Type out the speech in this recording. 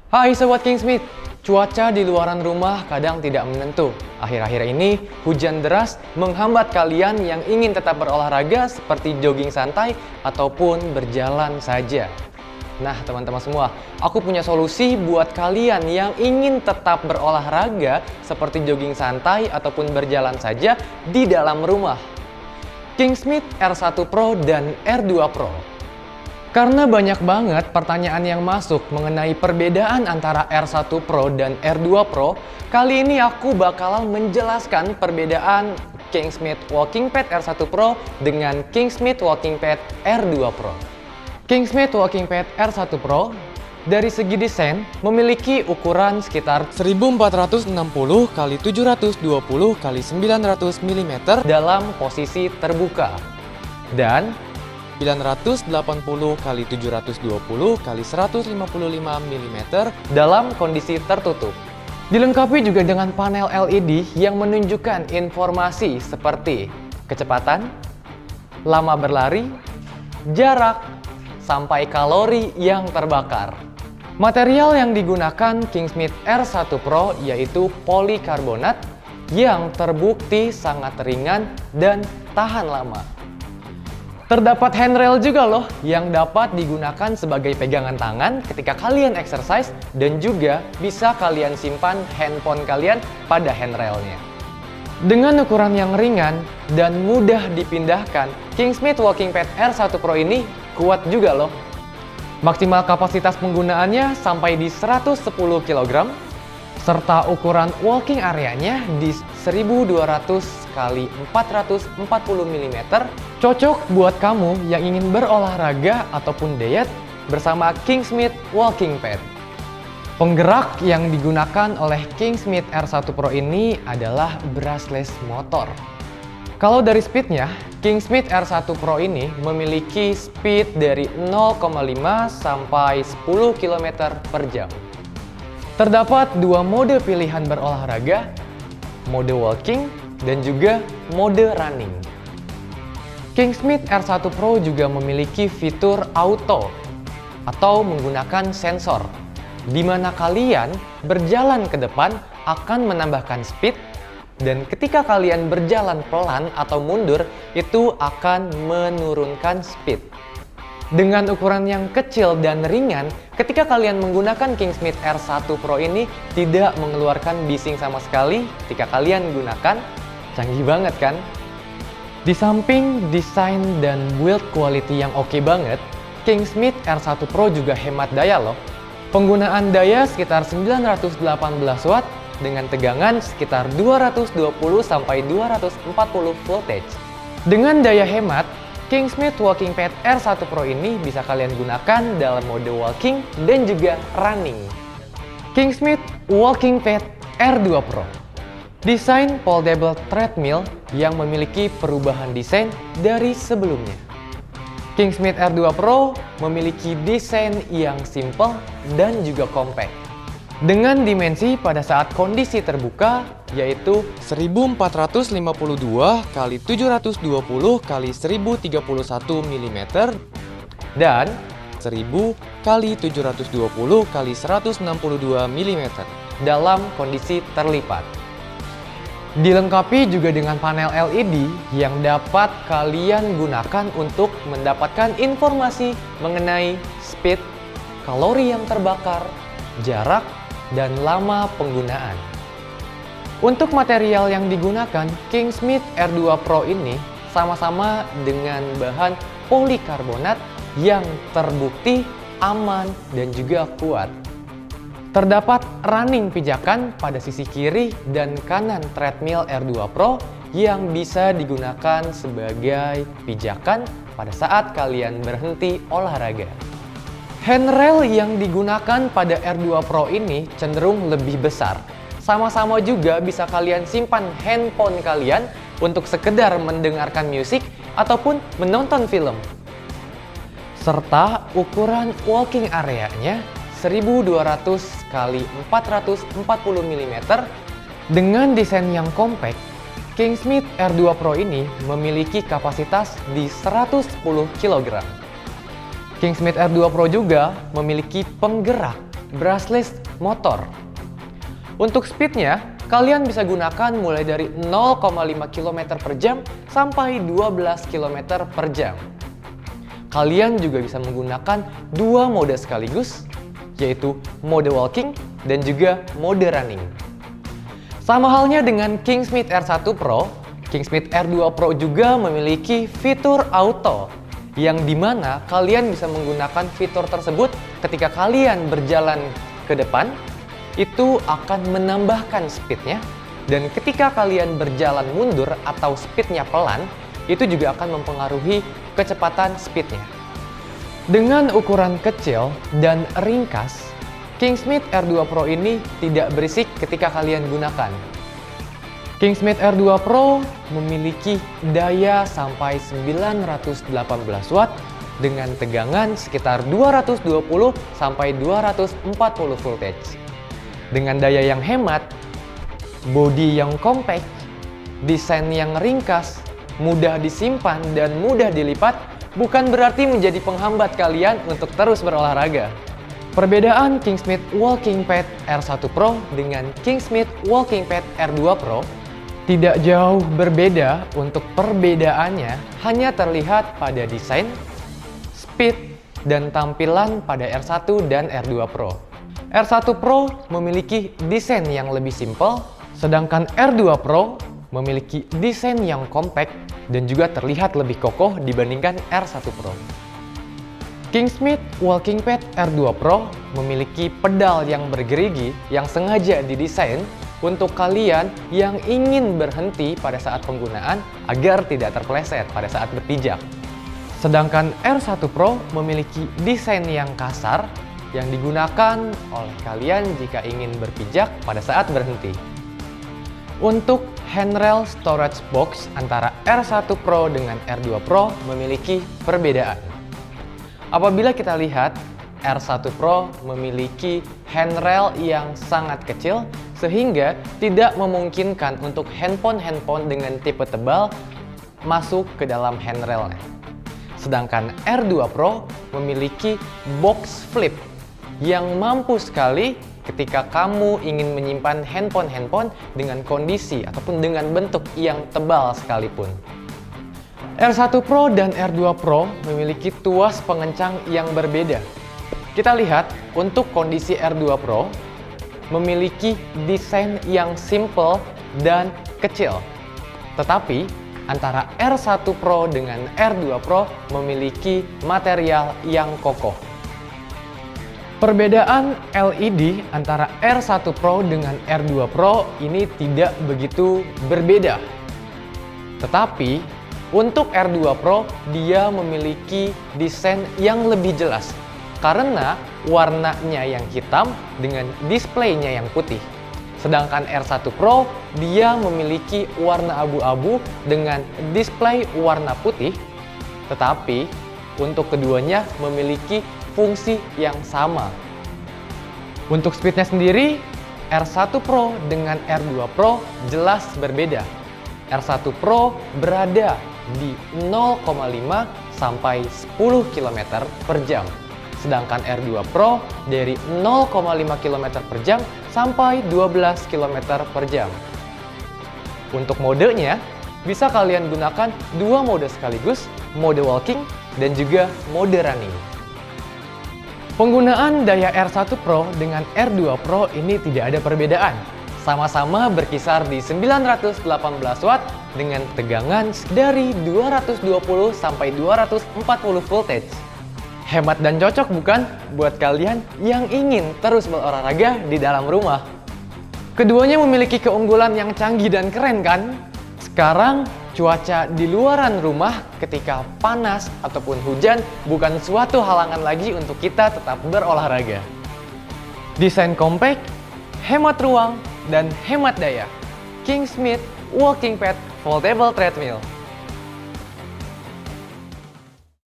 Hai Sobat Kingsmith, cuaca di luaran rumah kadang tidak menentu. Akhir-akhir ini, hujan deras menghambat kalian yang ingin tetap berolahraga seperti jogging santai ataupun berjalan saja. Nah teman-teman semua, aku punya solusi buat kalian yang ingin tetap berolahraga seperti jogging santai ataupun berjalan saja di dalam rumah. Kingsmith R1 Pro dan R2 Pro. Karena banyak banget pertanyaan yang masuk mengenai perbedaan antara R1 Pro dan R2 Pro, kali ini aku bakalan menjelaskan perbedaan Kingsmith Walking Pad R1 Pro dengan Kingsmith Walking Pad R2 Pro. Kingsmith Walking Pad R1 Pro dari segi desain memiliki ukuran sekitar 1460 x 720 x 900 mm dalam posisi terbuka dan 980 x 720 x 155 mm dalam kondisi tertutup. Dilengkapi juga dengan panel LED yang menunjukkan informasi seperti kecepatan, lama berlari, jarak, sampai kalori yang terbakar. Material yang digunakan Kingsmith R1 Pro yaitu polikarbonat yang terbukti sangat ringan dan tahan lama. Terdapat handrail juga loh yang dapat digunakan sebagai pegangan tangan ketika kalian exercise dan juga bisa kalian simpan handphone kalian pada handrailnya. Dengan ukuran yang ringan dan mudah dipindahkan, Kingsmith Walking Pad R1 Pro ini kuat juga loh. Maksimal kapasitas penggunaannya sampai di 110 kg, serta ukuran walking areanya di 1200 x 440 mm, cocok buat kamu yang ingin berolahraga ataupun diet bersama Kingsmith Walking Pad. Penggerak yang digunakan oleh Kingsmith R1 Pro ini adalah brushless motor. Kalau dari speednya, Kingsmith R1 Pro ini memiliki speed dari 0,5 sampai 10 km per jam. Terdapat dua mode pilihan berolahraga, mode walking dan juga mode running. Kingsmith R1 Pro juga memiliki fitur auto atau menggunakan sensor, di mana kalian berjalan ke depan akan menambahkan speed dan ketika kalian berjalan pelan atau mundur itu akan menurunkan speed. Dengan ukuran yang kecil dan ringan, ketika kalian menggunakan Kingsmith R1 Pro ini tidak mengeluarkan bising sama sekali ketika kalian gunakan. Canggih banget kan? Di samping desain dan build quality yang oke banget, Kingsmith R1 Pro juga hemat daya loh. Penggunaan daya sekitar 918 watt dengan tegangan sekitar 220 sampai 240 voltage. Dengan daya hemat, Kingsmith Walking Pad R1 Pro ini bisa kalian gunakan dalam mode walking dan juga running. Kingsmith Walking Pad R2 Pro. Desain foldable treadmill yang memiliki perubahan desain dari sebelumnya. Kingsmith R2 Pro memiliki desain yang simple dan juga compact. Dengan dimensi pada saat kondisi terbuka yaitu 1452 x 720 x 1031 mm dan 1000 x 720 x 162 mm dalam kondisi terlipat. Dilengkapi juga dengan panel LED yang dapat kalian gunakan untuk mendapatkan informasi mengenai speed, kalori yang terbakar, jarak, dan lama penggunaan. Untuk material yang digunakan, Kingsmith R2 Pro ini sama-sama dengan bahan polikarbonat yang terbukti aman dan juga kuat. Terdapat running pijakan pada sisi kiri dan kanan treadmill R2 Pro yang bisa digunakan sebagai pijakan pada saat kalian berhenti olahraga. Handrail yang digunakan pada R2 Pro ini cenderung lebih besar. Sama-sama juga bisa kalian simpan handphone kalian untuk sekedar mendengarkan musik ataupun menonton film. Serta ukuran walking areanya 1200 x 440 mm dengan desain yang compact. Kingsmith R2 Pro ini memiliki kapasitas di 110 kg. Kingsmith R2 Pro juga memiliki penggerak brushless motor. Untuk speednya, kalian bisa gunakan mulai dari 0,5 km per jam sampai 12 km per jam. Kalian juga bisa menggunakan dua mode sekaligus, yaitu mode walking dan juga mode running. Sama halnya dengan Kingsmith R1 Pro, Kingsmith R2 Pro juga memiliki fitur auto, yang dimana kalian bisa menggunakan fitur tersebut ketika kalian berjalan ke depan, itu akan menambahkan speednya, dan ketika kalian berjalan mundur atau speednya pelan, itu juga akan mempengaruhi kecepatan speednya. Dengan ukuran kecil dan ringkas, Kingsmith R2 Pro ini tidak berisik ketika kalian gunakan. Kingsmith R2 Pro memiliki daya sampai 918 watt dengan tegangan sekitar 220 sampai 240 voltage. Dengan daya yang hemat, bodi yang compact, desain yang ringkas, mudah disimpan dan mudah dilipat, bukan berarti menjadi penghambat kalian untuk terus berolahraga. Perbedaan Kingsmith Walking Pad R1 Pro dengan Kingsmith Walking Pad R2 Pro tidak jauh berbeda. Untuk perbedaannya hanya terlihat pada desain, speed, dan tampilan pada R1 dan R2 Pro. R1 Pro memiliki desain yang lebih simpel, sedangkan R2 Pro memiliki desain yang compact dan juga terlihat lebih kokoh dibandingkan R1 Pro. Kingsmith Walking Pad R2 Pro memiliki pedal yang bergerigi yang sengaja didesain untuk kalian yang ingin berhenti pada saat penggunaan agar tidak terpeleset pada saat berpijak. Sedangkan R1 Pro memiliki desain yang kasar yang digunakan oleh kalian jika ingin berpijak pada saat berhenti. Untuk handrail storage box antara R1 Pro dengan R2 Pro memiliki perbedaan. Apabila kita lihat, R1 Pro memiliki handrail yang sangat kecil sehingga tidak memungkinkan untuk handphone dengan tipe tebal masuk ke dalam handrailnya. Sedangkan R2 Pro memiliki box flip yang mampu sekali ketika kamu ingin menyimpan handphone dengan kondisi ataupun dengan bentuk yang tebal sekalipun. R1 Pro dan R2 Pro memiliki tuas pengencang yang berbeda. Kita lihat untuk kondisi R2 Pro memiliki desain yang simple dan kecil. Tetapi antara R1 Pro dengan R2 Pro memiliki material yang kokoh. Perbedaan LED antara R1 Pro dengan R2 Pro ini tidak begitu berbeda. Tetapi untuk R2 Pro dia memiliki desain yang lebih jelas karena warnanya yang hitam dengan displaynya yang putih. Sedangkan R1 Pro dia memiliki warna abu-abu dengan display warna putih, tetapi untuk keduanya memiliki fungsi yang sama. Untuk speednya sendiri, R1 Pro dengan R2 Pro jelas berbeda. R1 Pro berada di 0,5 sampai 10 km per jam. Sedangkan R2 Pro dari 0,5 km per jam sampai 12 km per jam. Untuk modenya, bisa kalian gunakan dua mode sekaligus, mode walking dan juga mode running. Penggunaan daya R1 Pro dengan R2 Pro ini tidak ada perbedaan. Sama-sama berkisar di 918 watt dengan tegangan dari 220 sampai 240 voltage. Hemat dan cocok bukan buat kalian yang ingin terus berolahraga di dalam rumah? Keduanya memiliki keunggulan yang canggih dan keren kan? Sekarang cuaca di luaran rumah ketika panas ataupun hujan bukan suatu halangan lagi untuk kita tetap berolahraga. Desain compact, hemat ruang, dan hemat daya. Kingsmith Walking Pad Foldable Treadmill.